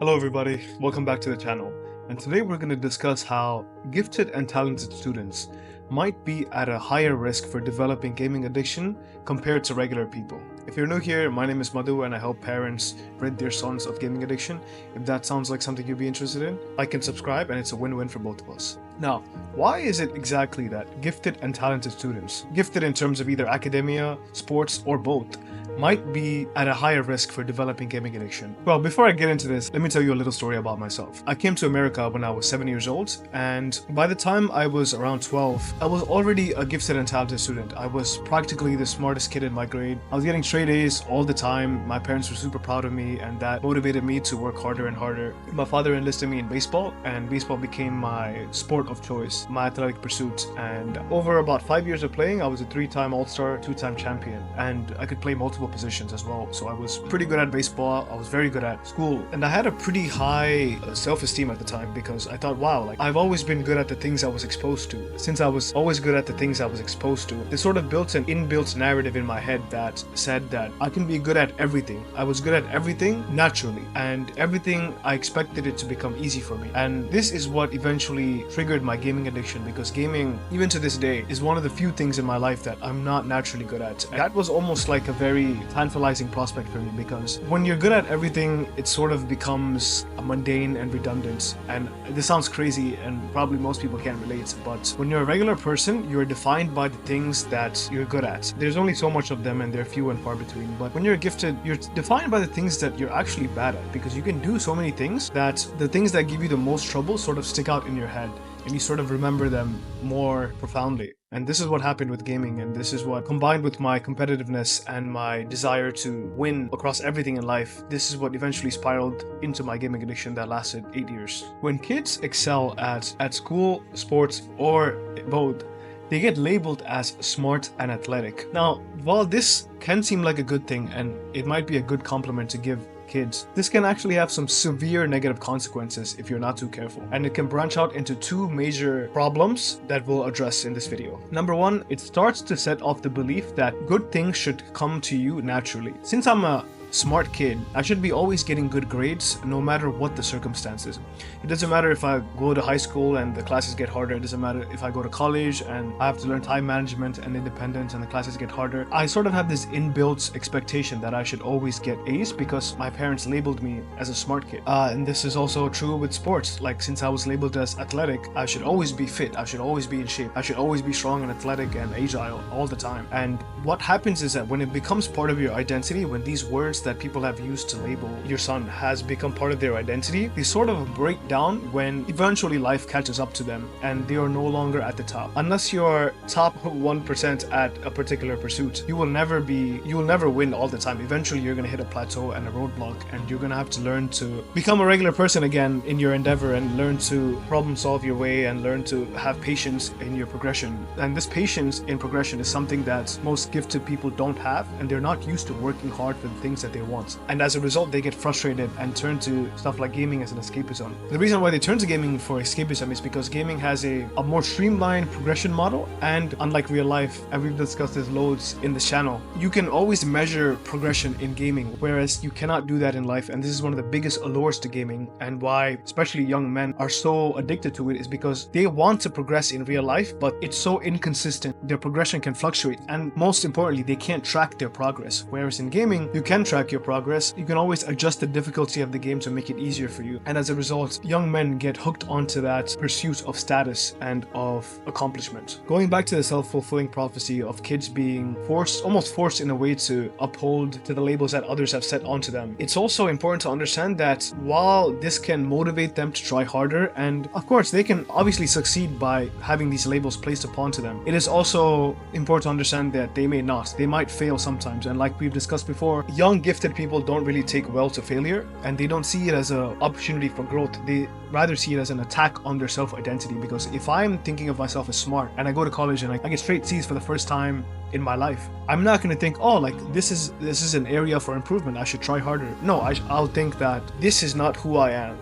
Hello everybody, welcome back to the channel. And today we're going to discuss how gifted and talented students might be at a higher risk for developing gaming addiction compared to regular people. If you're new here, my name is Mathu and I help parents rid their sons of gaming addiction. If that sounds like something you'd be interested in, like and subscribe, and it's a win-win for both of us. Now, why is it exactly that gifted and talented students, gifted in terms of either academia, sports, or both, might be at a higher risk for developing gaming addiction? Well, before I get into this, let me tell you a little story about myself. I came to America when I was 7 years old, and by the time I was around 12, I was already a gifted and talented student. I was practically the smartest kid in my grade. I was getting straight A's all the time. My parents were super proud of me, and that motivated me to work harder and harder. My father enlisted me in baseball, and baseball became my sport of choice, my athletic pursuit. And over about 5 years of playing, I was a 3-time All-Star, 2-time champion, and I could play multiple positions as well. So I was pretty good at baseball. I was very good at school, and I had a pretty high self-esteem at the time because I thought, wow, like I've always been good at the things I was exposed to. Since I was always good at the things I was exposed to, this sort of built an inbuilt narrative in my head that said that I can be good at everything. I was good at everything naturally, and everything I expected it to become easy for me. And this is what eventually triggered my gaming addiction, because gaming, even to this day, is one of the few things in my life that I'm not naturally good at. And that was almost like a very tantalizing prospect for me, because when you're good at everything, it sort of becomes mundane and redundant. And this sounds crazy, and probably most people can't relate, but when you're a regular person, you're defined by the things that you're good at. There's only so much of them, and they're few and far between. But when you're gifted, you're defined by the things that you're actually bad at, because you can do so many things that the things that give you the most trouble sort of stick out in your head, and you sort of remember them more profoundly. And this is what happened with gaming, and this is what, combined with my competitiveness and my desire to win across everything in life, this is what eventually spiraled into my gaming addiction that lasted 8 years. When kids excel at school, sports, or both, they get labeled as smart and athletic. Now, while this can seem like a good thing, and it might be a good compliment to give kids, this can actually have some severe negative consequences if you're not too careful, and it can branch out into two major problems that we'll address in this video. Number one, it starts to set off the belief that good things should come to you naturally. Since I'm a smart kid, I should be always getting good grades no matter what the circumstances. It doesn't matter if I go to high school and the classes get harder. It doesn't matter if I go to college and I have to learn time management and independence and the classes get harder. I sort of have this inbuilt expectation that I should always get A's because my parents labeled me as a smart kid. And this is also true with sports. Like, since I was labeled as athletic, I should always be fit. I should always be in shape. I should always be strong and athletic and agile all the time. And what happens is that when it becomes part of your identity, when these words that people have used to label your son has become part of their identity, they sort of break down when eventually life catches up to them and they are no longer at the top. Unless you're top 1% at a particular pursuit, you will never win all the time. Eventually you're going to hit a plateau and a roadblock, and you're going to have to learn to become a regular person again in your endeavor, and learn to problem solve your way, and learn to have patience in your progression. And this patience in progression is something that most gifted people don't have, and they're not used to working hard for the things that they want. And as a result, they get frustrated and turn to stuff like gaming as an escapism. The reason why they turn to gaming for escapism is because gaming has a more streamlined progression model, and unlike real life, and we've discussed this loads in this channel, you can always measure progression in gaming, whereas you cannot do that in life. And this is one of the biggest allures to gaming, and why especially young men are so addicted to it, is because they want to progress in real life, but it's so inconsistent. Their progression can fluctuate, and most importantly, they can't track their progress. Whereas in gaming, you can track your progress. You can always adjust the difficulty of the game to make it easier for you. And as a result, young men get hooked onto that pursuit of status and of accomplishment. Going back to the self-fulfilling prophecy of kids being almost forced in a way to uphold to the labels that others have set onto them, it's also important to understand that while this can motivate them to try harder, and of course they can obviously succeed by having these labels placed upon to them, it is also important to understand that they may not. They might fail sometimes, and like we've discussed before, young gifted people don't really take well to failure, and they don't see it as an opportunity for growth. They rather see it as an attack on their self-identity, because if I'm thinking of myself as smart and I go to college and I get straight C's for the first time in my life, I'm not going to think, oh, like this is an area for improvement, I should try harder. No, I'll think that this is not who I am,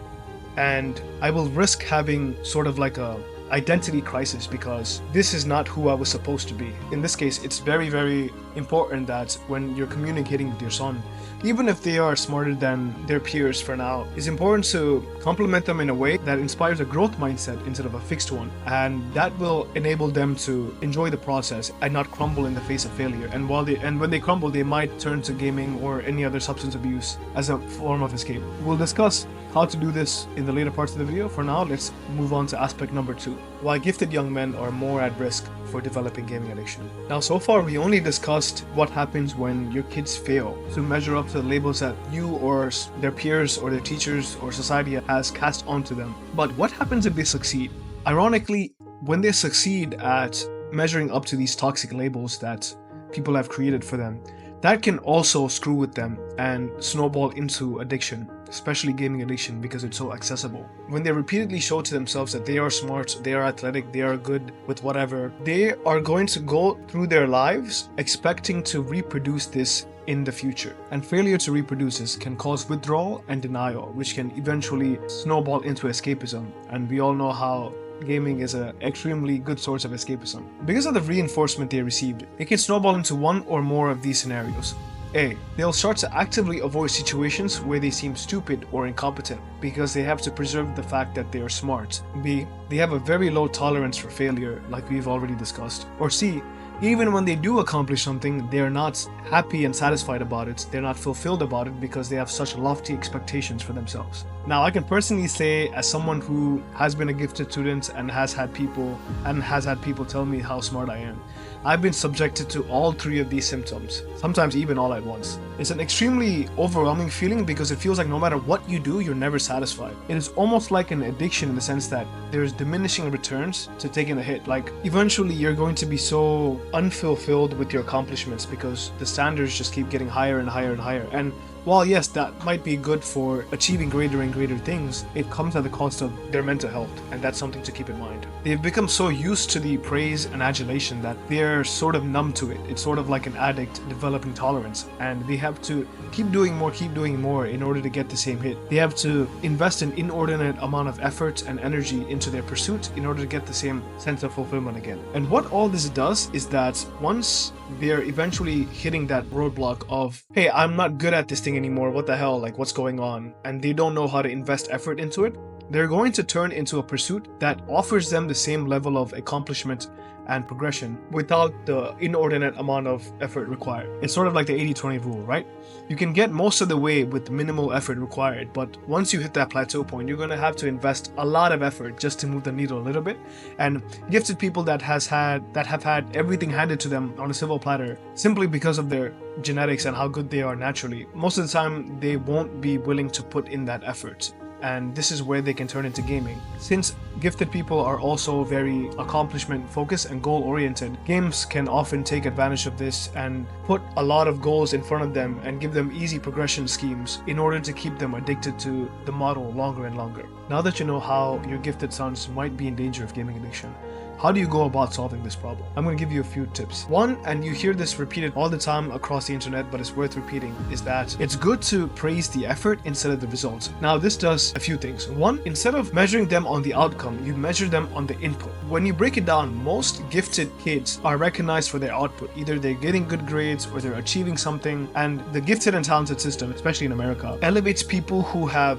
and I will risk having sort of like a identity crisis because this is not who I was supposed to be. In this case, it's very, very important that when you're communicating with your son, even if they are smarter than their peers for now, it's important to compliment them in a way that inspires a growth mindset instead of a fixed one. And that will enable them to enjoy the process and not crumble in the face of failure. And when they crumble, they might turn to gaming or any other substance abuse as a form of escape. We'll discuss how to do this in the later parts of the video. For now, let's move on to aspect number 2. Why gifted young men are more at risk for developing gaming addiction. Now, so far we only discussed what happens when your kids fail to measure up to the labels that you or their peers or their teachers or society has cast onto them. But what happens if they succeed? Ironically, when they succeed at measuring up to these toxic labels that people have created for them, that can also screw with them and snowball into addiction, especially gaming addiction, because it's so accessible. When they repeatedly show to themselves that they are smart, they are athletic, they are good with whatever, they are going to go through their lives expecting to reproduce this in the future. And failure to reproduce this can cause withdrawal and denial, which can eventually snowball into escapism. And we all know how gaming is an extremely good source of escapism. Because of the reinforcement they received, it can snowball into one or more of these scenarios. A. They'll start to actively avoid situations where they seem stupid or incompetent because they have to preserve the fact that they are smart. B. They have a very low tolerance for failure, like we've already discussed. Or C. Even when they do accomplish something, they are not happy and satisfied about it. They're not fulfilled about it because they have such lofty expectations for themselves. Now, I can personally say, as someone who has been a gifted student and has had people tell me how smart I am, I've been subjected to all 3 of these symptoms, sometimes even all at once. It's an extremely overwhelming feeling because it feels like no matter what you do, you're never satisfied. It is almost like an addiction in the sense that there's diminishing returns to taking a hit. Like, eventually you're going to be so unfulfilled with your accomplishments because the standards just keep getting higher and higher and higher. And while yes, that might be good for achieving greater and greater things, it comes at the cost of their mental health, and that's something to keep in mind. They've become so used to the praise and adulation that they're sort of numb to it. It's sort of like an addict developing tolerance, and they have to keep doing more in order to get the same hit. They have to invest an inordinate amount of effort and energy into their pursuit in order to get the same sense of fulfillment again. And what all this does is that once they're eventually hitting that roadblock of, hey, I'm not good at this thing anymore, what the hell, like what's going on, and they don't know how to invest effort into it, they're going to turn into a pursuit that offers them the same level of accomplishment and progression without the inordinate amount of effort required. It's sort of like the 80-20 rule, right? You can get most of the way with minimal effort required, but once you hit that plateau point, you're going to have to invest a lot of effort just to move the needle a little bit. And gifted people that have had everything handed to them on a silver platter simply because of their genetics and how good they are naturally, most of the time they won't be willing to put in that effort. And this is where they can turn into gaming. Since gifted people are also very accomplishment focused and goal oriented, games can often take advantage of this and put a lot of goals in front of them and give them easy progression schemes in order to keep them addicted to the model longer and longer. Now that you know how your gifted sons might be in danger of gaming addiction, how do you go about solving this problem? I'm going to give you a few tips. One, and you hear this repeated all the time across the internet, but it's worth repeating, is that it's good to praise the effort instead of the results. Now, this does a few things. One, instead of measuring them on the outcome, you measure them on the input. When you break it down, most gifted kids are recognized for their output. Either they're getting good grades or they're achieving something. And the gifted and talented system, especially in America, elevates people who have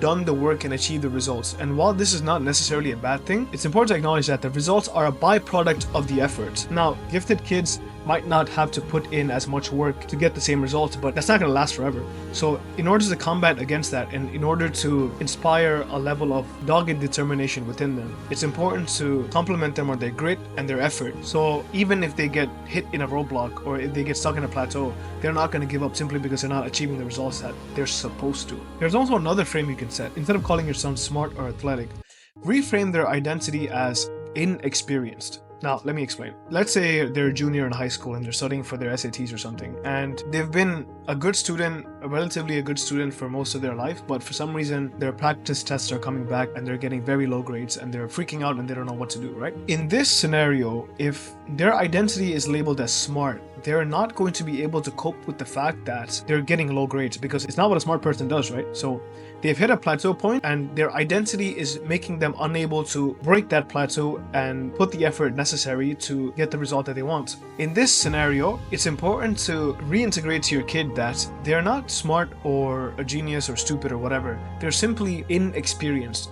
done the work and achieved the results. And while this is not necessarily a bad thing, it's important to acknowledge that the results are a byproduct of the effort. Now, gifted kids might not have to put in as much work to get the same results, but that's not going to last forever. So in order to combat against that, and in order to inspire a level of dogged determination within them, it's important to compliment them on their grit and their effort. So even if they get hit in a roadblock or if they get stuck in a plateau, they're not going to give up simply because they're not achieving the results that they're supposed to. There's also another frame you can set. Instead of calling your son smart or athletic, reframe their identity as inexperienced. Now, let me explain. Let's say they're a junior in high school and they're studying for their SATs or something, and they've been a good student, relatively a good student for most of their life, but for some reason their practice tests are coming back and they're getting very low grades and they're freaking out and they don't know what to do, right? In this scenario, if their identity is labeled as smart, they're not going to be able to cope with the fact that they're getting low grades, because it's not what a smart person does, right? So they've hit a plateau point and their identity is making them unable to break that plateau and put the effort necessary to get the result that they want. In this scenario, it's important to reintegrate to your kid that they're not smart or a genius or stupid or whatever. They're simply inexperienced.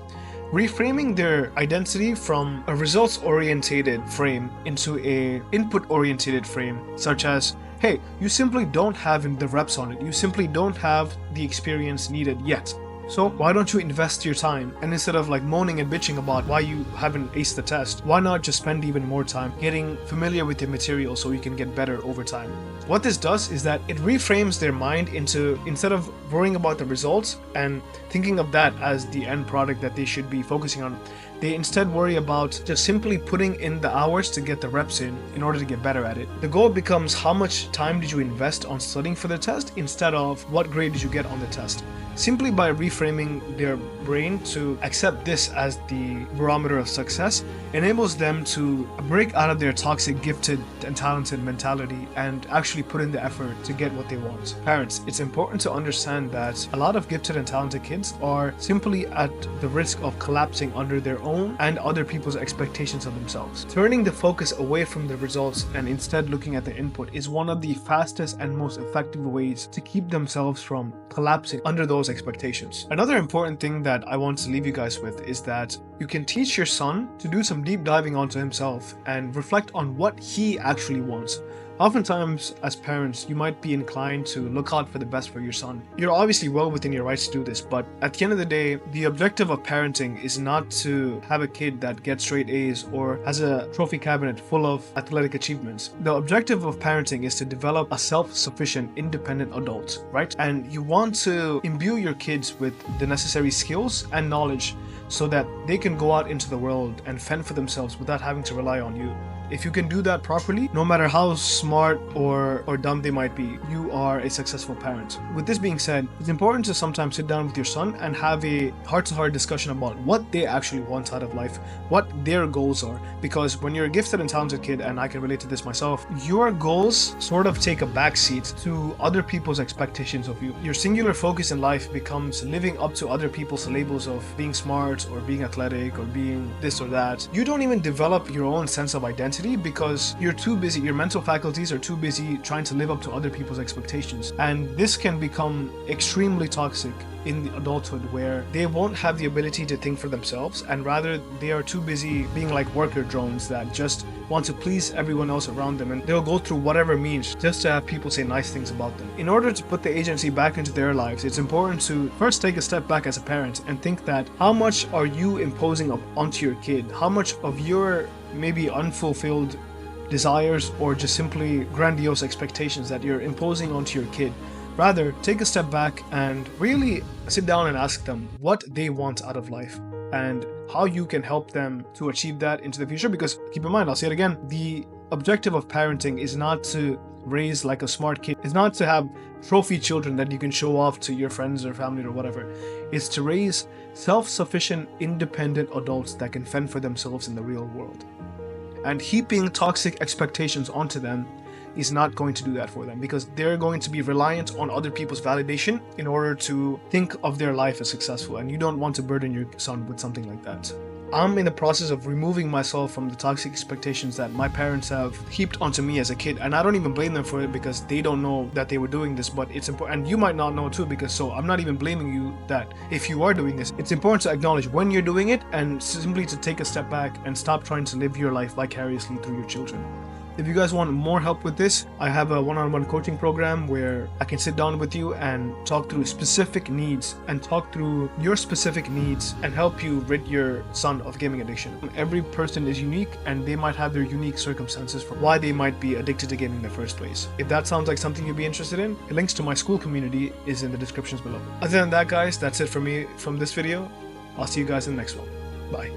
Reframing their identity from a results-orientated frame into a input-orientated frame, such as, hey, you simply don't have the reps on it, you simply don't have the experience needed yet. So why don't you invest your time? And instead of like moaning and bitching about why you haven't aced the test, why not just spend even more time getting familiar with the material so you can get better over time? What this does is that it reframes their mind into, instead of worrying about the results and thinking of that as the end product that they should be focusing on, they instead worry about just simply putting in the hours to get the reps in order to get better at it. The goal becomes how much time did you invest on studying for the test instead of what grade did you get on the test. Simply by reframing their brain to accept this as the barometer of success enables them to break out of their toxic gifted and talented mentality and actually put in the effort to get what they want. Parents, it's important to understand that a lot of gifted and talented kids are simply at the risk of collapsing under their own and other people's expectations of themselves. Turning the focus away from the results and instead looking at the input is one of the fastest and most effective ways to keep themselves from collapsing under those expectations. Another important thing that I want to leave you guys with is that you can teach your son to do some deep diving onto himself and reflect on what he actually wants. Oftentimes, as parents, you might be inclined to look out for the best for your son. You're obviously well within your rights to do this, but at the end of the day, the objective of parenting is not to have a kid that gets straight A's or has a trophy cabinet full of athletic achievements. The objective of parenting is to develop a self-sufficient, independent adult, right? And you want to imbue your kids with the necessary skills and knowledge so that they can go out into the world and fend for themselves without having to rely on you. If you can do that properly, no matter how smart or dumb they might be, you are a successful parent. With this being said, it's important to sometimes sit down with your son and have a heart-to-heart discussion about what they actually want out of life, what their goals are. Because when you're a gifted and talented kid, and I can relate to this myself, your goals sort of take a backseat to other people's expectations of you. Your singular focus in life becomes living up to other people's labels of being smart or being athletic or being this or that. You don't even develop your own sense of identity because you're too busy, your mental faculties are too busy trying to live up to other people's expectations. And this can become extremely toxic in the adulthood, where they won't have the ability to think for themselves, and rather they are too busy being like worker drones that just want to please everyone else around them, and they'll go through whatever means just to have people say nice things about them. In order to put the agency back into their lives, it's important to first take a step back as a parent and think that how much are you imposing onto your kid? How much of your maybe unfulfilled desires or just simply grandiose expectations that you're imposing onto your kid? Rather, take a step back and really sit down and ask them what they want out of life and how you can help them to achieve that into the future. Because keep in mind, I'll say it again, the objective of parenting is not to raise like a smart kid. It's not to have trophy children that you can show off to your friends or family or whatever. It's to raise self-sufficient, independent adults that can fend for themselves in the real world. And heaping toxic expectations onto them is not going to do that for them, because they're going to be reliant on other people's validation in order to think of their life as successful, and you don't want to burden your son with something like that. I'm in the process of removing myself from the toxic expectations that my parents have heaped onto me as a kid, and I don't even blame them for it because they don't know that they were doing this. But it's important, and you might not know too, because so I'm not even blaming you that if you are doing this. It's important to acknowledge when you're doing it and simply to take a step back and stop trying to live your life vicariously through your children. If you guys want more help with this, I have a one-on-one coaching program where I can sit down with you and talk through specific needs and talk through your specific needs and help you rid your son of gaming addiction. Every person is unique and they might have their unique circumstances for why they might be addicted to gaming in the first place. If that sounds like something you'd be interested in, the links to my school community is in the descriptions below. Other than that, guys, that's it for me from this video. I'll see you guys in the next one. Bye.